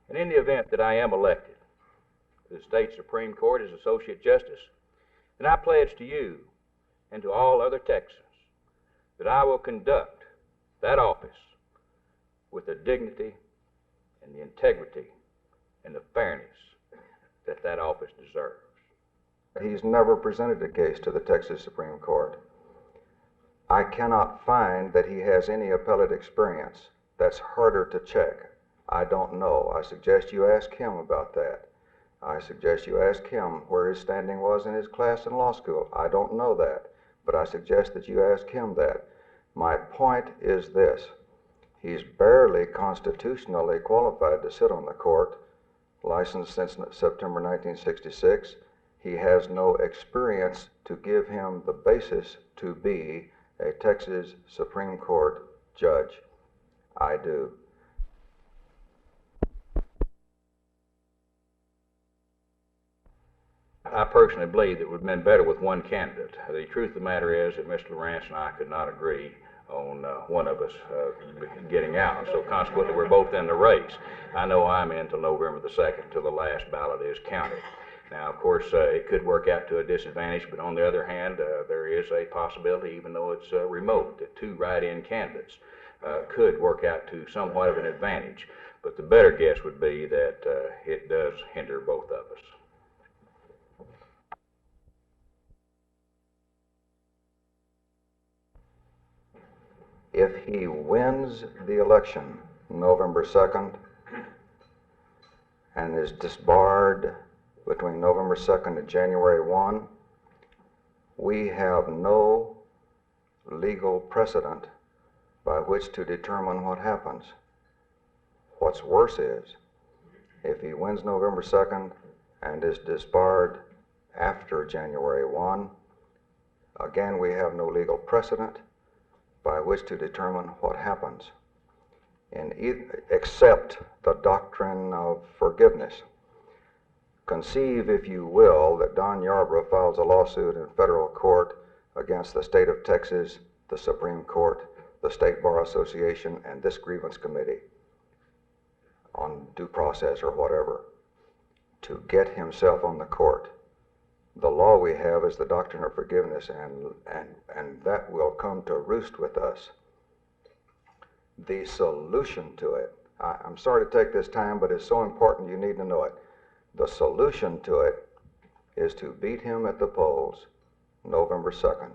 And in the event that I am elected to the state Supreme Court as Associate Justice, then I pledge to you and to all other Texans that I will conduct that office with the dignity and the integrity and the fairness that that office deserves. He's never presented a case to the Texas Supreme Court. I cannot find that he has any appellate experience. That's harder to check. I don't know. I suggest you ask him about that. I suggest you ask him where his standing was in his class in law school. I don't know that, but I suggest that you ask him that. My point is this: he's barely constitutionally qualified to sit on the court, licensed since September 1966. He has no experience to give him the basis to be a Texas Supreme Court judge. I do. I personally believe that it would have been better with one candidate. The truth of the matter is that Mr. Lorance and I could not agree on one of us getting out. So consequently, we're both in the race. I know I'm in till November the 2nd, till the last ballot is counted. Now, of course, it could work out to a disadvantage, but on the other hand, there is a possibility, even though it's remote, that two write-in candidates could work out to somewhat of an advantage. But the better guess would be that it does hinder both of us. If he wins the election November 2nd and is disbarred between November 2nd and January 1, we have no legal precedent by which to determine what happens. What's worse is, if he wins November 2nd and is disbarred after January 1, again, we have no legal precedent by which to determine what happens, except the doctrine of forgiveness. Conceive, if you will, that Don Yarborough files a lawsuit in federal court against the state of Texas, the Supreme Court, the State Bar Association, and this grievance committee on due process or whatever, to get himself on the court. The law we have is the doctrine of forgiveness, and that will come to roost with us. The solution to it, I'm sorry to take this time, but it's so important you need to know it. The solution to it is to beat him at the polls November 2nd.